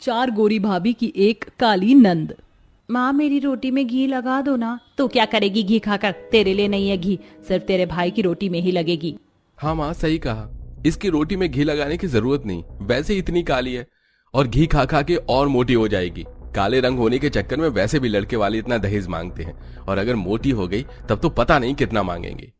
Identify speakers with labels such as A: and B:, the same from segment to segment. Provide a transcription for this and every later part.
A: 4 गोरी भाभी की एक काली नंद। माँ मेरी रोटी में घी लगा दो ना। तो क्या करेगी घी खाकर, तेरे लिए नहीं है घी, सिर्फ तेरे भाई की रोटी में ही लगेगी।
B: हाँ माँ सही कहा, इसकी रोटी में घी लगाने की जरूरत नहीं, वैसे ही इतनी काली है और घी खा खा के और मोटी हो जाएगी। काले रंग होने के चक्कर में वैसे भी लड़के वाले इतना दहेज मांगते हैं और अगर मोटी हो गई तब तो पता नहीं कितना मांगेंगे।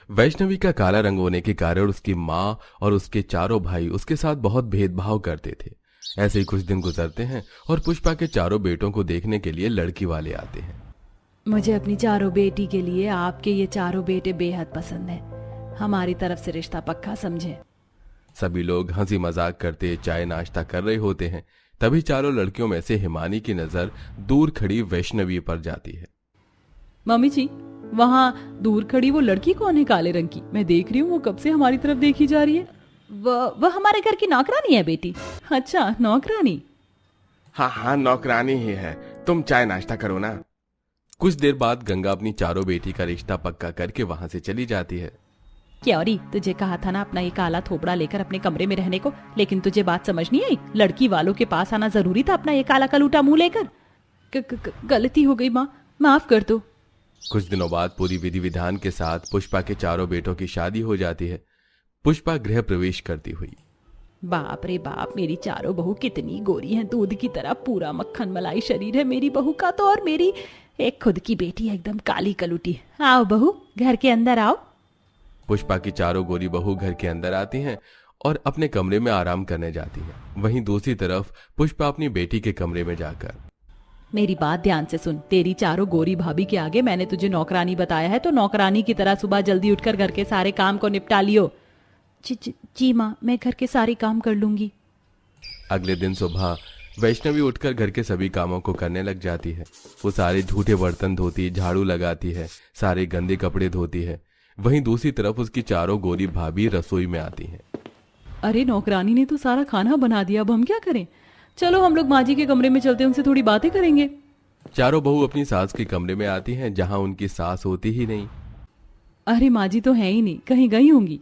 B: वैष्णवी का काला रंग होने के कारण उसकी माँ और उसके चारों भाई उसके साथ बहुत भेदभाव करते थे। ऐसे ही कुछ दिन गुजरते हैं और पुष्पा के चारों बेटों को देखने के लिए लड़की वाले आते हैं।
A: मुझे अपनी चारों बेटी के लिए आपके ये चारों बेटे बेहद पसंद है, हमारी तरफ से रिश्ता पक्का समझे।
B: सभी लोग हंसी मजाक करते चाय नाश्ता कर रहे होते हैं। तभी चारों लड़कियों में से हिमानी की नजर दूर खड़ी वैष्णवी पर जाती है।
A: मम्मी जी, वहाँ दूर खड़ी वो लड़की कौन है काले रंग की? मैं देख रही हूँ वो कब से हमारी तरफ देखी जा रही है। वह हमारे घर की नौकरानी है बेटी। अच्छा नौकरानी?
B: हाँ हाँ नौकरानी ही है, तुम चाय नाश्ता करो ना। कुछ देर बाद गंगा अपनी चारों बेटी का रिश्ता पक्का करके वहां से चली जाती है।
A: क्योरी, तुझे कहा था ना अपना ये काला थोपड़ा लेकर अपने कमरे में रहने को, लेकिन तुझे बात समझ नहीं आई। लड़की वालों के पास आना जरूरी था अपना ये काला कलूटा मुंह लेकर। गलती हो गई माँ, माफ कर दो।
B: कुछ दिनों बाद पूरी विधि विधान के साथ पुष्पा के चारों बेटों की शादी हो जाती है। पुष्पा गृह प्रवेश करती हुई।
A: बाप रे बाप, मेरी चारों बहू कितनी गोरी हैं, दूध की तरह पूरा मक्खन मलाई शरीर है मेरी बहू का तो, और मेरी एक खुद की बेटी एकदम काली कलूटी। आओ बहू, घर के अंदर आओ।
B: पुष्पा की चारों गोरी बहू घर के अंदर आती हैं और अपने कमरे में आराम करने जाती हैं। वहीं दूसरी तरफ पुष्पा अपनी बेटी के कमरे में जाकर,
A: मेरी बात ध्यान से सुन, तेरी चारों गोरी भाभी के आगे मैंने तुझे नौकरानी बताया है, तो नौकरानी की तरह सुबह जल्दी उठकर घर के सारे काम को निपटा लियो। जी माँ, मैं घर के सारे काम कर लूंगी।
B: अगले दिन सुबह वैष्णवी उठकर घर के सभी कामों को करने लग जाती है। वो सारे झूठे बर्तन धोती, झाड़ू लगाती है, सारे गंदे कपड़े धोती है। वहीं दूसरी तरफ उसकी चारों गोरी भाभी रसोई में आती हैं।
A: अरे नौकरानी ने तो सारा खाना बना दिया, अब हम क्या करें? चलो हम लोग माँ जी के कमरे में चलते, उनसे थोड़ी बातें करेंगे।
B: चारों बहू अपनी सास के कमरे में आती हैं जहां उनकी सास होती ही नहीं।
A: अरे माँ जी तो है ही नहीं, कहीं गई होंगी।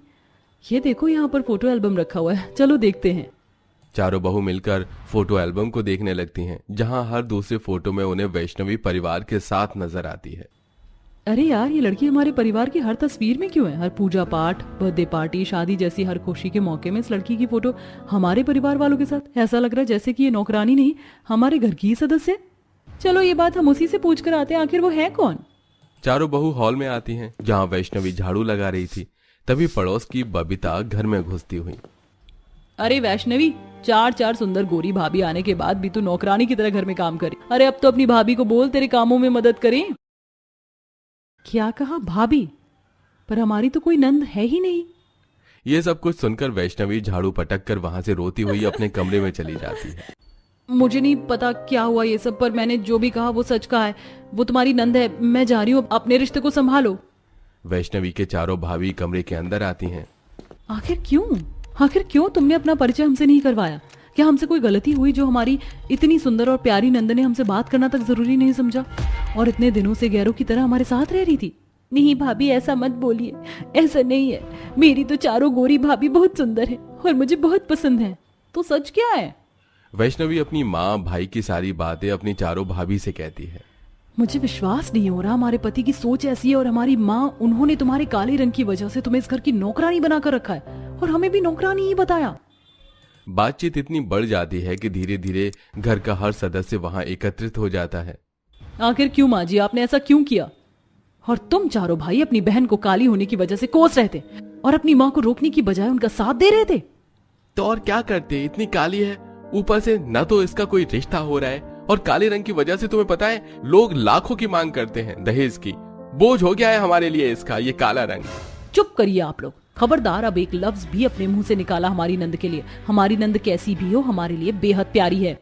A: ये देखो यहाँ पर फोटो एल्बम रखा हुआ है, चलो देखते हैं।
B: चारों बहू मिलकर फोटो एल्बम को देखने लगती हैं जहां हर दूसरे फोटो में उन्हें वैष्णवी परिवार के साथ नजर आती है।
A: अरे यार, ये लड़की हमारे परिवार की हर तस्वीर में क्यों है? हर पूजा पाठ, बर्थडे पार्टी, शादी जैसी हर खुशी के मौके में इस लड़की की फोटो हमारे परिवार वालों के साथ। ऐसा लग रहा है जैसे कि ये नौकरानी नहीं, हमारे घर की ही सदस्य। चलो ये बात हम उसी से पूछ कर आते हैं, आखिर वो है कौन।
B: चारों बहू हॉल में आती हैं जहां वैष्णवी झाड़ू लगा रही थी। तभी पड़ोस की बबीता घर में घुसती हुई।
A: अरे वैष्णवी, चार सुंदर गोरी भाभी आने के बाद भी तू नौकरानी की तरह घर में काम करे। अरे अब तो अपनी भाभी को बोल तेरे कामों में मदद करे। क्या कहा भाभी? पर हमारी तो कोई नंद है ही नहीं।
B: ये सब कुछ सुनकर वैष्णवी झाड़ू पटक कर वहां से रोती हुई अपने कमरे में चली जाती है।
A: मुझे नहीं पता क्या हुआ ये सब, पर मैंने जो भी कहा वो सच कहा है। वो तुम्हारी नंद है, मैं जा रही हूँ, अपने रिश्ते को संभालो।
B: वैष्णवी के चारों भाभी कमरे के अंदर आती हैं।
A: आखिर क्यों तुमने अपना परिचय हमसे नहीं करवाया? क्या हमसे कोई गलती हुई जो हमारी इतनी सुंदर और प्यारी नंद ने हमसे बात करना तक जरूरी नहीं समझा और इतने दिनों से गैरों की तरह हमारे साथ रह रही थी? नहीं भाभी, ऐसा मत बोलिए, ऐसा नहीं है। मेरी तो चारों गोरी भाभी बहुत सुंदर है और मुझे बहुत पसंद है। तो सच क्या है?
B: वैष्णवी अपनी माँ भाई की सारी बातें अपनी चारों भाभी से कहती है।
A: मुझे विश्वास नहीं हो रहा, हमारे पति की सोच ऐसी है और हमारी माँ, उन्होंने तुम्हारे काले रंग की वजह से तुम्हें इस घर की नौकरानी बनाकर रखा है और हमें भी नौकरानी ही बताया।
B: बातचीत इतनी बढ़ जाती है कि धीरे धीरे घर का हर सदस्य वहां एकत्रित हो जाता है।
A: आखिर क्यों माँ जी, आपने ऐसा क्यों किया? और तुम चारों भाई अपनी बहन को काली होने की वजह से कोस रहे थे और अपनी माँ को रोकने की बजाय उनका साथ दे रहे थे।
B: तो और क्या करते, इतनी काली है, ऊपर से न तो इसका कोई रिश्ता हो रहा है और काले रंग की वजह से तुम्हें पता है लोग लाखों की मांग करते हैं दहेज की। बोझ हो गया है हमारे लिए इसका ये काला रंग।
A: चुप करिए आप लोग, खबरदार अब एक लफ्ज भी अपने मुंह से निकाला हमारी नंद के लिए। हमारी नंद कैसी भी हो हमारे लिए बेहद प्यारी है।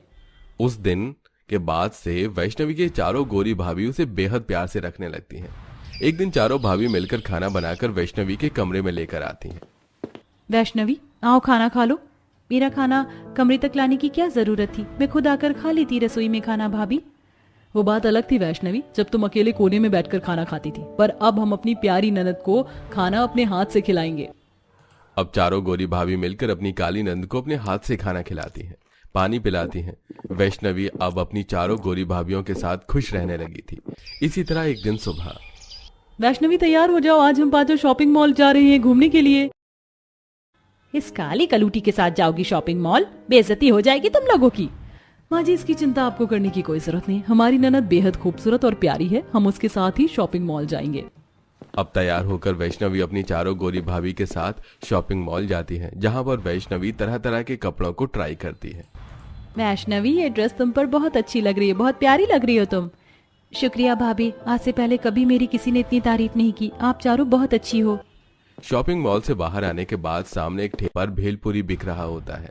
B: उस दिन के बाद से वैष्णवी के चारों गोरी भाभी उसे बेहद प्यार से रखने लगती हैं। एक दिन चारों भाभी मिलकर खाना बनाकर वैष्णवी के कमरे में लेकर आती हैं।
A: वैष्णवी आओ खाना खा लो। मेरा खाना कमरे तक लाने की क्या जरूरत थी, मैं खुद आकर खा लेती रसोई में खाना भाभी। वो बात अलग थी वैष्णवी, जब तुम अकेले कोने में बैठकर खाना खाती थी, पर अब हम अपनी प्यारी ननद को खाना अपने हाथ से खिलाएंगे।
B: अब चारों गोरी भाभी मिलकर अपनी काली नंद को अपने हाथ से खाना खिलाती हैं। पानी पिलाती हैं। वैष्णवी अब अपनी चारों गोरी भाभियों के साथ खुश रहने लगी थी। इसी तरह एक दिन सुबह।
A: वैष्णवी तैयार हो जाओ, आज हम पांचों शॉपिंग मॉल जा रहे हैं घूमने के लिए। इस काली कलूटी के साथ जाओगी शॉपिंग मॉल? बेइज्जती हो जाएगी तुम लोगों की। माँ जी, इसकी चिंता आपको करने की कोई जरूरत नहीं। हमारी ननद बेहद खूबसूरत और प्यारी है, हम उसके साथ ही शॉपिंग मॉल जाएंगे।
B: अब तैयार होकर वैष्णवी अपनी चारों गोरी भाभी के साथ शॉपिंग मॉल जाती है, जहां पर वैष्णवी तरह तरह के कपड़ों को ट्राई करती है।
A: वैष्णवी, ये ड्रेस तुम पर बहुत अच्छी लग रही है, बहुत प्यारी लग रही हो तुम। शुक्रिया भाभी, आज से पहले कभी मेरी किसी ने इतनी तारीफ नहीं की। आप चारों बहुत अच्छी हो।
B: शॉपिंग मॉल से बाहर आने के बाद सामने एक ठेले पर भेलपुरी बिक रहा होता है।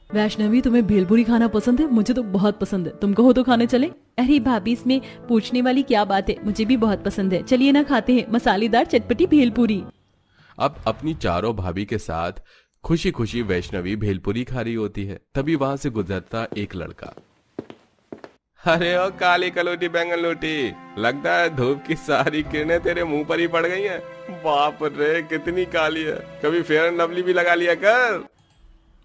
A: वैष्णवी, तुम्हें भेलपुरी खाना पसंद है? मुझे तो बहुत पसंद है, तुम कहो तो खाने चले। अरे भाभी, इसमें पूछने वाली क्या बात है, मुझे भी बहुत पसंद है। चलिए ना, खाते हैं मसालेदार चटपटी भेलपुरी।
B: अब अपनी चारों भाभी के साथ खुशी खुशी वैष्णवी भेलपुरी खा रही होती है। तभी वहां से गुजरता एक लड़का। अरे ओ काली कलोटी बैंगन लोटी, लगता है धूप की सारी किरणें तेरे मुंह पर ही पड़ गई हैं। बाप रे, कितनी काली है, कभी फेयर एंड लवली भी लगा लिया कर।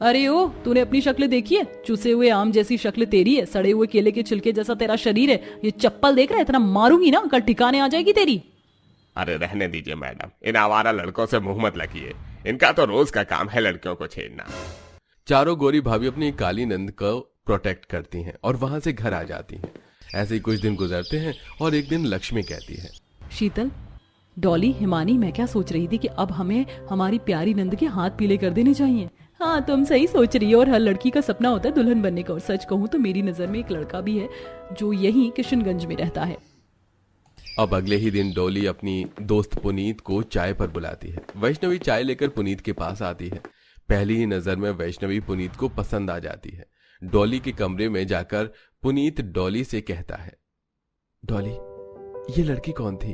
A: अरे ओ, तूने अपनी शक्ल देखी है? चूसे हुए आम जैसी शक्ल तेरी है, सड़े हुए केले के छिलके जैसा तेरा शरीर है। ये चप्पल देख रहा है? इतना मारूंगी ना, कल ठिकाने आ जाएगी तेरी।
C: अरे रहने दीजिए मैडम, इन आवारा लड़कों से मुंह मत लगिए, इनका तो रोज का काम है लड़कियों को छेड़ना।
B: चारों गोरी भाभी अपनी काली नंद को प्रोटेक्ट करती हैं और वहां से घर आ जाती हैं। ऐसे ही कुछ दिन गुजरते हैं और एक दिन लक्ष्मी कहती है,
A: शीतल, डॉली, हिमानी, मैं क्या सोच रही थी कि अब हमें हमारी प्यारी नंद के हाथ पीले कर देने चाहिए। हाँ, तुम सही सोच रही हो, और हर लड़की का सपना होता है दुल्हन बनने का। और सच कहूँ तो मेरी नजर में एक लड़का भी है जो यहीं किशनगंज में रहता है।
B: अब अगले ही दिन डॉली अपनी दोस्त पुनीत को चाय पर बुलाती है। वैष्णवी चाय लेकर पुनीत के पास आती है। पहली ही नजर में वैष्णवी पुनीत को पसंद आ जाती है। डॉली के कमरे में जाकर पुनीत डॉली से कहता है, डॉली, ये लड़की कौन थी?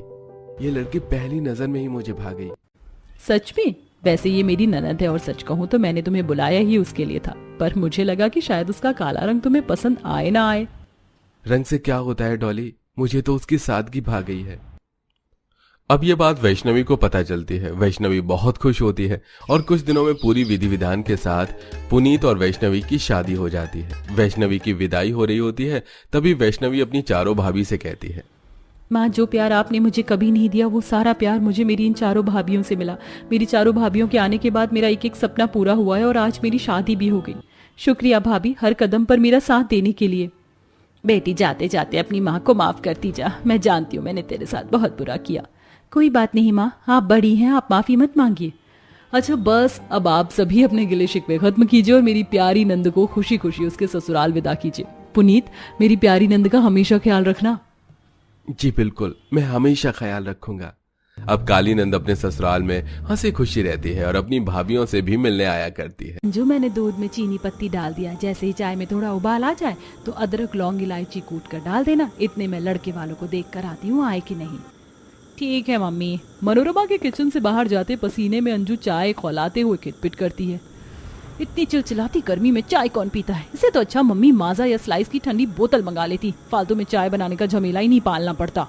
B: ये लड़की पहली नजर में ही मुझे भा गई।
A: सच में? वैसे ये मेरी ननद है, और सच कहूँ तो मैंने तुम्हें बुलाया ही उसके लिए था, पर मुझे लगा कि शायद उसका काला रंग तुम्हें पसंद आए ना आए।
B: रंग से क्या होता है डॉली, मुझे तो उसकी सादगी भा गई है। अब ये बात वैष्णवी को पता चलती है। वैष्णवी बहुत खुश होती है और कुछ दिनों में पूरी विधि विधान के साथ पुनीत और वैष्णवी की शादी हो जाती है। वैष्णवी की विदाई हो रही होती है, तभी वैष्णवी अपनी चारों भाभी से कहती है,
A: माँ, जो प्यार आपने मुझे कभी नहीं दिया, वो सारा प्यार मुझे मेरी इन चारों भाभियों से मिला। मेरी चारों भाभियों के आने के बाद मेरा एक एक सपना पूरा हुआ है और आज मेरी शादी भी हो गई। शुक्रिया भाभी, हर कदम पर मेरा साथ देने के लिए। बेटी, जाते जाते अपनी माँ को माफ करती जा। मैं जानती हूँ मैंने तेरे साथ बहुत बुरा किया। कोई बात नहीं माँ, आप बड़ी हैं, आप माफी मत मांगिए। अच्छा बस, अब आप सभी अपने गिले शिकवे खत्म कीजिए और मेरी प्यारी नंद को खुशी खुशी उसके ससुराल विदा कीजिए। पुनीत, मेरी प्यारी नंद का हमेशा ख्याल रखना।
B: जी बिल्कुल, मैं हमेशा ख्याल रखूंगा। अब काली नंद अपने ससुराल में हंसी खुशी रहती है और अपनी भाभियों से भी मिलने आया करती है।
A: जो मैंने दूध में चीनी पत्ती डाल दिया, जैसे ही चाय में थोड़ा उबाल आ जाए तो अदरक लौंग इलायची कूट कर डाल देना। इतने में लड़के वालों को देख कर आती हूँ, आए कि नहीं। ठीक है मम्मी। मनोरमा के किचन से बाहर जाते पसीने में अंजू चाय खौलाते हुए खिटपिट करती है। इतनी चिलचिलाती गर्मी में चाय कौन पीता है? इससे तो अच्छा मम्मी माजा या स्लाइस की ठंडी बोतल मंगा लेती, फालतू में चाय बनाने का झमेला ही नहीं पालना पड़ता।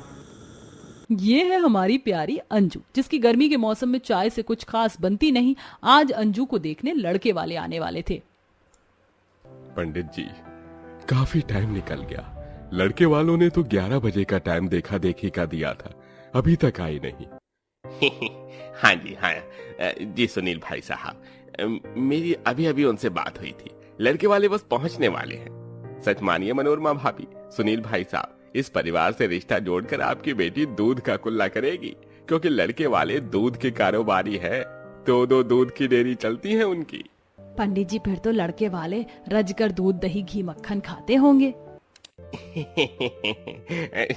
A: ये है हमारी प्यारी अंजू, जिसकी गर्मी के मौसम में चाय से कुछ खास बनती नहीं। आज अंजू को देखने लड़के वाले आने वाले थे।
C: पंडित जी, काफी टाइम निकल गया। लड़के वालों ने तो 11 बजे का टाइम देखा देखी का दिया था, अभी तक आई नहीं। हाँ जी, हाँ जी सुनील भाई साहब, मेरी अभी अभी उनसे बात हुई थी। लड़के वाले बस पहुंचने वाले हैं। सच मानिए मनोरमा भाभी, सुनील भाई साहब, इस परिवार से रिश्ता जोड़कर आपकी बेटी दूध का कुल्ला करेगी, क्योंकि लड़के वाले दूध के कारोबारी है। दो दूध की डेयरी चलती है उनकी।
A: पंडित जी, फिर तो लड़के वाले रजकर दूध दही घी मक्खन खाते होंगे।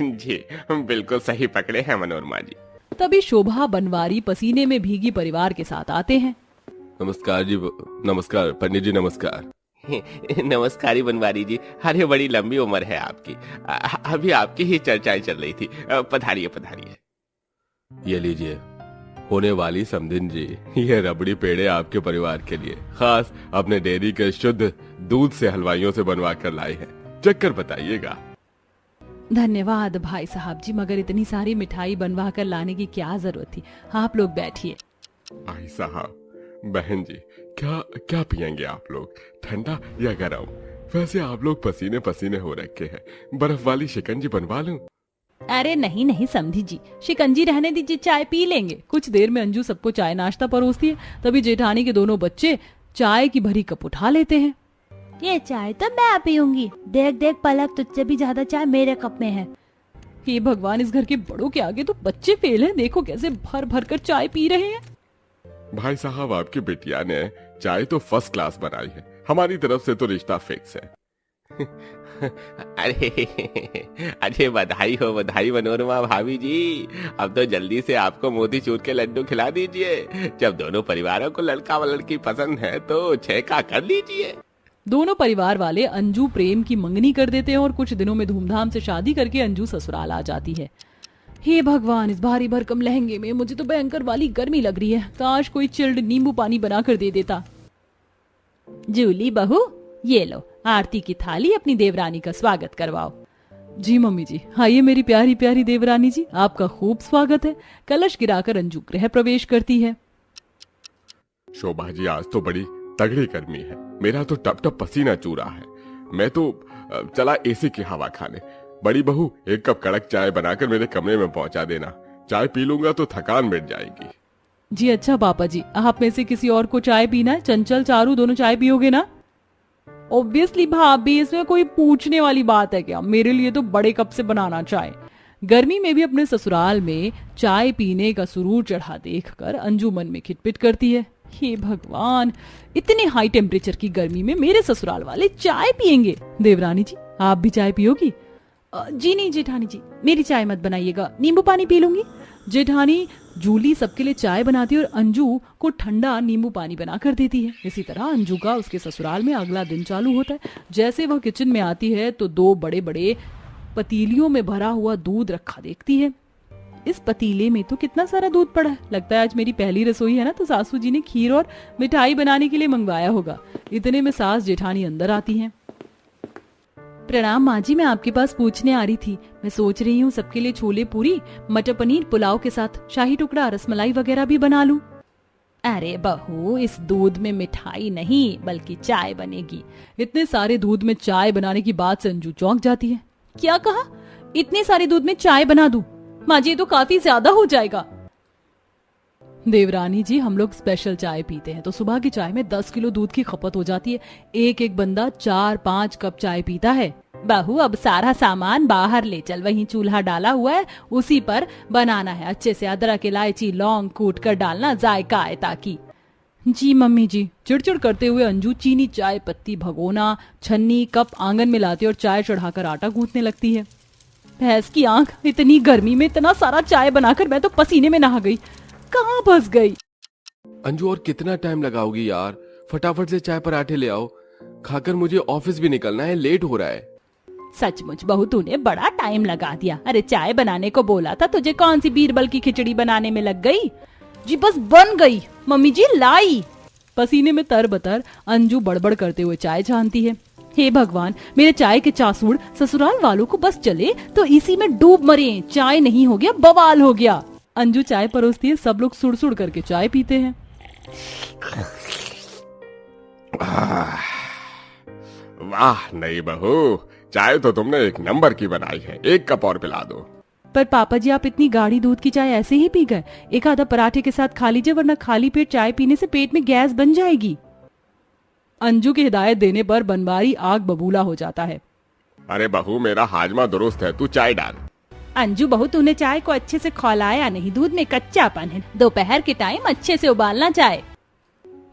C: जी बिल्कुल सही पकड़े हैं मनोरमा जी।
A: तभी शोभा बनवारी पसीने में भीगी परिवार के साथ आते हैं।
B: नमस्कार जी, नमस्कार पंडित जी, नमस्कार।
C: नमस्कारी बनवारी जी, अरे बड़ी लंबी उम्र है आपकी। अभी आपकी ही चर्चाएं चल रही थी। पधारिए पधारिए।
B: ये लीजिए, होने वाली समधिन जी, ये रबड़ी पेड़े आपके परिवार के लिए खास अपने डेयरी के शुद्ध दूध से हलवाइयों से बनवा कर लाए हैं, चक्कर बताइएगा।
A: धन्यवाद भाई साहब जी, मगर इतनी सारी मिठाई बनवा कर लाने की क्या जरूरत थी? आप लोग बैठिए।
C: भाई साहब, बहन जी, क्या क्या पियेंगे आप लोग, ठंडा या गरम? वैसे आप लोग पसीने पसीने हो रखे हैं, बर्फ वाली शिकंजी बनवा लूं?
A: अरे नहीं नहीं समधी जी, शिकंजी रहने दीजिए, चाय पी लेंगे। कुछ देर में अंजू सबको चाय नाश्ता परोसती है। तभी जेठानी के दोनों बच्चे चाय की भरी कप उठा लेते हैं।
D: ये चाय तो मैं पीऊंगी। देख देख पलक, तुझसे भी ज्यादा चाय मेरे कप में है।
A: हे भगवान, इस घर के बड़ों के आगे तो बच्चे फेल हैं। देखो कैसे भर भर कर चाय पी रहे हैं।
C: भाई साहब, आपकी बिटिया ने चाय तो फर्स्ट क्लास बनाई है। हमारी तरफ से तो रिश्ता फिक्स है।
B: अरे बधाई हो मनोरमा भाभी जी। अब तो जल्दी से आपको मोतीचूर के लड्डू खिला दीजिए। जब दोनों परिवारों को लड़का व लड़की पसंद है तो छेका कर लीजिए।
A: दोनों परिवार वाले अंजू प्रेम की मंगनी कर देते हैं और कुछ दिनों में धूमधाम से शादी करके अंजू ससुराल आ जाती है। हे भगवान, इस भारी भरकम लहंगे में मुझे तो भयंकर वाली गर्मी लग रही है। काश कोई चिल्ड नींबू पानी बना कर दे देता।
D: जूली बहू, ये लो आरती की थाली, अपनी देवरानी का स्वागत करवाओ।
A: जी मम्मी जी, आइए मेरी प्यारी प्यारी देवरानी जी, आपका खूब स्वागत है। कलश गिराकर अंजू गृह प्रवेश करती है।
C: शोभा जी, आज तो बड़ी तगड़ी गर्मी है। मेरा तो टप टप पसीना चू रहा है। मैं तो चला एसी की हवा खाने। बड़ी बहू, एक कप कड़क चाय बनाकर मेरे कमरे में पहुंचा देना। चाय पी लूंगा तो थकान मिट जाएगी।
A: जी अच्छा पापा जी, आप में से किसी और को चाय पीना है? चंचल, चारू दोनों चाय पियोगे ना? ऑब्वियसली भाभी, इसमें कोई पूछने वाली बात है क्या? मेरे लिए तो बड़े कप से बनाना चाय। गर्मी में भी अपने ससुराल में चाय पीने का सुरूर चढ़ा देखकर अंजू मन में खिटपिट करती है। हे भगवान, इतने हाई टेम्परेचर की गर्मी में मेरे ससुराल वाले चाय पियेंगे। देवरानी जी, आप भी चाय पियोगी?
D: जी नहीं जेठानी जी, मेरी चाय मत बनाइएगा, नींबू पानी पी लूंगी।
A: जेठानी जूली सबके लिए चाय बनाती है और अंजू को ठंडा नींबू पानी बना कर देती है। इसी तरह अंजू का उसके ससुराल में अगला दिन चालू होता है। जैसे वह किचन में आती है तो दो बड़े बड़े पतीलियों में भरा हुआ दूध रखा देखती है। इस पतीले में तो कितना सारा दूध पड़ा है। लगता है आज मेरी पहली रसोई है ना, तो सासू जी ने खीर और मिठाई बनाने के लिए मंगवाया होगा। इतने में सास जेठानी अंदर आती हैं।
D: प्रणाम माँ जी, मैं आपके पास पूछने आ रही थी। मैं सोच रही हूँ सबके लिए छोले पूरी, मटर पनीर, पुलाव के साथ शाही टुकड़ा, रसमलाई वगैरह भी बना लूं। अरे बहू, इस दूध में मिठाई नहीं बल्कि चाय बनेगी।
A: इतने सारे दूध में चाय बनाने की बात से अंजू चौंक जाती है।
D: क्या कहा? इतने सारे दूध में चाय बना दूं? माँ जी, ये तो काफी ज्यादा हो जाएगा।
A: देवरानी जी, हम लोग स्पेशल चाय पीते हैं तो सुबह की चाय में 10 किलो दूध की खपत हो जाती है। एक एक बंदा 4-5 कप चाय पीता है।
D: बहू, अब सारा सामान बाहर ले चल, वहीं चूल्हा डाला हुआ है, उसी पर बनाना है। अच्छे से अदरक, इलायची, लौंग कूट कर डालना, जायका आए ताकि।
A: जी मम्मी जी। चिड़चिड़ करते हुए अंजू चीनी, चाय पत्ती, भगोना, छन्नी, कप आंगन में लाती और चाय चढ़ाकर आटा गूंथने लगती है।
D: भैंस की आंख, इतनी गर्मी में इतना सारा चाय बनाकर मैं तो पसीने में नहा गई। कहाँ फंस गई?
B: अंजू, और कितना टाइम लगाओगी यार? फटाफट से चाय पराठे ले आओ। खाकर मुझे ऑफिस भी निकलना है, लेट हो रहा है।
D: सचमुच बहू, तूने बड़ा टाइम लगा दिया। अरे चाय बनाने को बोला था तुझे, कौन सी बीरबल की खिचड़ी बनाने में लग गई? जी बस बन गई, मम्मी जी लाई।
A: पसीने में तरबतर अंजू बड़बड़ करते हुए चाय छानती है। हे भगवान, मेरे चाय के चासूड़ ससुराल वालों को बस चले तो इसी में डूब मरे। चाय नहीं हो गया, बवाल हो गया। अंजू चाय परोसती है, सब लोग सुड़ सुड़ करके चाय पीते हैं।
C: वाह नहीं बहू, चाय तो तुमने एक नंबर की बनाई है। एक कप और पिला दो।
A: पर पापा जी, आप इतनी गाढ़ी दूध की चाय ऐसे ही पी गए? एक आधा पराठे के साथ खा लीजिए, वरना खाली पेट चाय पीने से पेट में गैस बन जाएगी। अंजू की हिदायत देने पर बनवारी आग बबूला हो जाता है।
C: अरे बहू, मेरा हाजमा दुरुस्त है, तू चाय डाल।
D: अंजू बहू, तूने चाय को अच्छे से खौलाया नहीं, दूध में कच्चापन है। दोपहर के टाइम अच्छे से उबालना चाय।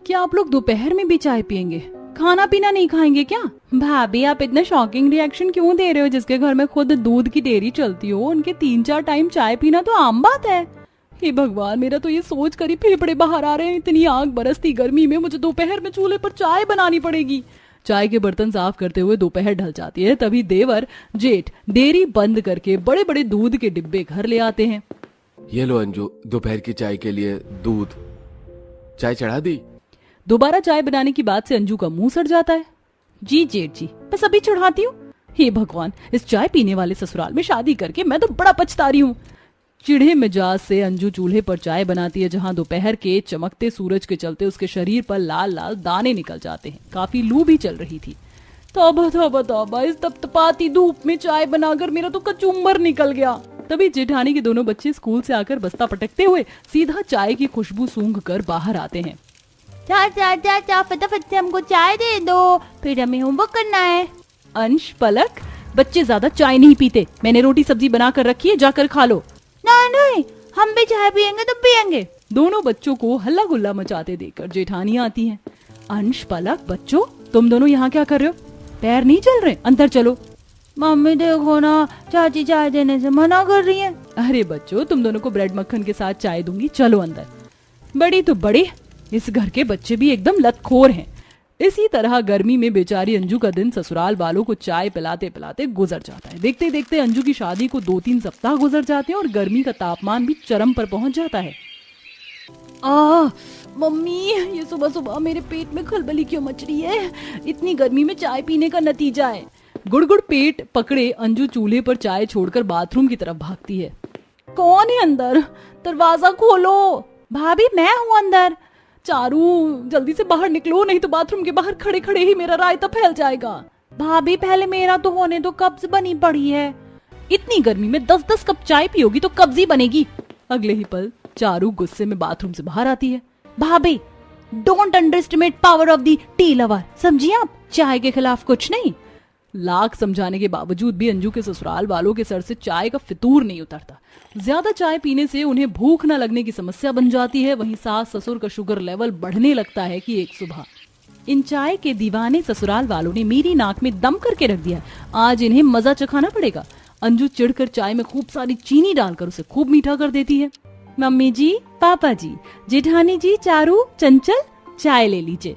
A: क्या आप लोग दोपहर में भी चाय पियेंगे? खाना पीना नहीं खाएंगे क्या?
D: भाभी, आप इतना शॉकिंग रिएक्शन क्यों दे रहे हो? जिसके घर में खुद दूध की डेयरी चलती हो, उनके 3-4 टाइम चाय पीना तो आम बात है।
A: हे भगवान, मेरा तो ये सोच कर ही फेफड़े बाहर आ रहे हैं। इतनी आग बरसती गर्मी में मुझे दोपहर में चूल्हे पर चाय बनानी पड़ेगी। चाय के बर्तन साफ करते हुए दोपहर ढल जाती है। तभी देवर जेठ डेयरी बंद करके बड़े बड़े दूध के डिब्बे घर ले आते हैं।
B: ये लो अंजू, दोपहर की चाय के लिए दूध। चाय चढ़ा दी?
A: दोबारा चाय बनाने की बात से अंजू का मुंह सड़ जाता है।
D: जी जेठ जी, बस अभी चढ़ाती हूँ।
A: हे भगवान, इस चाय पीने वाले ससुराल में शादी करके मैं तो बड़ा पछता रही हूँ। चिढ़े मिजाज से अंजू चूल्हे पर चाय बनाती है, जहां दोपहर के चमकते सूरज के चलते उसके शरीर पर लाल लाल दाने निकल जाते हैं। काफी लू भी चल रही थी। तौबा तौबा तौबा, इस तपतपाती धूप में चाय बनाकर मेरा तो कचुम्बर निकल गया। तभी जेठानी के दोनों बच्चे स्कूल से आकर बस्ता पटकते हुए सीधा चाय की खुशबू सूंघ कर बाहर आते हैं।
D: चाचा फटाफट से हमको चाय दे दो, फिर हमें होमवर्क करना है।
A: अंश, पलक, बच्चे ज्यादा चाय नहीं पीते। मैंने रोटी सब्जी बना कर रखी है, जाकर खा लो।
D: नहीं, हम भी चाय पियेंगे तो पियेंगे।
A: दोनों बच्चों को हल्ला गुल्ला मचाते देखकर जेठानी आती हैं। अंश, पलक, बच्चों, तुम दोनों यहाँ क्या कर रहे हो? पैर नहीं चल रहे? अंदर चलो।
D: मम्मी देखो ना, चाची चाय देने से मना कर रही है।
A: अरे बच्चों, तुम दोनों को ब्रेड मक्खन के साथ चाय दूंगी, चलो अंदर। बड़ी तो बड़ी, इस घर के बच्चे भी एकदम लतखोर हैं। इसी तरह गर्मी में बेचारी अंजू का दिन ससुराल वालों को चाय पिलाते पिलाते गुजर जाता है। देखते देखते अंजू की शादी को 2-3 सप्ताह गुजर जाते हैं और गर्मी का तापमान भी चरम पर पहुंच जाता है। मम्मी, ये सुबह सुबह मेरे पेट में खलबली क्यों मच रही है? इतनी गर्मी में चाय पीने का नतीजा है। गुड़गुड़ पेट पकड़े अंजू चूल्हे पर चाय छोड़कर बाथरूम की तरफ भागती है। कौन है अंदर? दरवाजा खोलो।
D: भाभी, मैं हूँ अंदर।
A: चारू, जल्दी से बाहर निकलो, नहीं तो बाथरूम के बाहर खड़े खड़े ही मेरा रायता फैल जाएगा।
D: भाभी, पहले मेरा तो होने दो, कब्ज बनी पड़ी है।
A: इतनी गर्मी में 10-10 कप चाय पियोगी तो कब्जी बनेगी। अगले ही पल चारू गुस्से में बाथरूम से बाहर आती है।
D: भाभी, don't underestimate power of the tea lover, समझिए आप? चाय के खिलाफ कुछ नहीं।
A: लाख समझाने के बावजूद भी अंजू के ससुराल वालों के सर से चाय का फितूर नहीं उतरता। ज्यादा चाय पीने से उन्हें भूख न लगने की समस्या बन जाती है। वहीं सास ससुर का शुगर लेवल बढ़ने लगता है कि एक सुबह इन चाय के दीवाने ससुराल वालों ने मेरी नाक में दम करके रख दिया। आज इन्हें मजा चखाना पड़ेगा। अंजू चिढ़कर चाय में खूब सारी चीनी डालकर उसे खूब मीठा कर देती है।
D: मम्मी जी, पापा जी, जेठानी जी, चारू, चंचल, चाय ले लीजिए।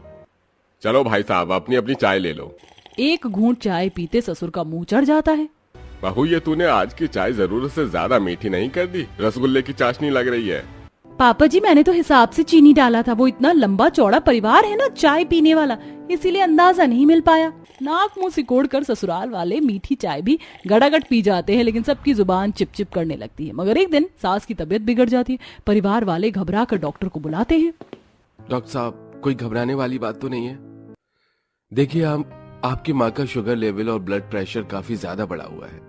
C: चलो भाई साहब, अपनी अपनी चाय ले लो।
A: एक घूंट चाय पीते ससुर का मुंह चढ़ जाता है।
C: बहू, ये तूने आज की चाय जरूरत से ज्यादा मीठी नहीं कर दी? रसगुल्ले की चाशनी लग रही है।
A: पापा जी, मैंने तो हिसाब से चीनी डाला था। वो इतना लंबा चौड़ा परिवार है ना चाय पीने वाला, इसीलिए अंदाजा नहीं मिल पाया। नाक मुंह सिकोड़ कर ससुराल वाले मीठी चाय भी गड़ागड़ पी जाते हैं, लेकिन सबकी जुबान चिपचिप करने लगती है। मगर एक दिन सास की तबीयत बिगड़ जाती है। परिवार वाले घबरा कर डॉक्टर को बुलाते हैं।
B: डॉक्टर साहब, कोई घबराने वाली बात तो नहीं है? देखिए, आपकी माँ का शुगर लेवल और ब्लड प्रेशर काफी ज्यादा बढ़ा हुआ है।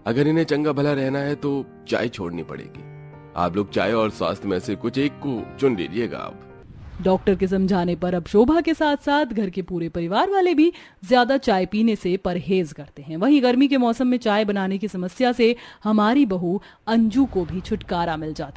B: अगर इन्हें चंगा भला रहना है तो चाय छोड़नी पड़ेगी। आप लोग चाय और स्वास्थ्य में से कुछ एक को चुन लीजिएगा। आप
A: डॉक्टर के समझाने पर अब शोभा के साथ साथ घर के पूरे परिवार वाले भी ज्यादा चाय पीने से परहेज करते हैं। वहीं गर्मी के मौसम में चाय बनाने की समस्या से हमारी बहू अंजू को भी छुटकारा मिल जाता है।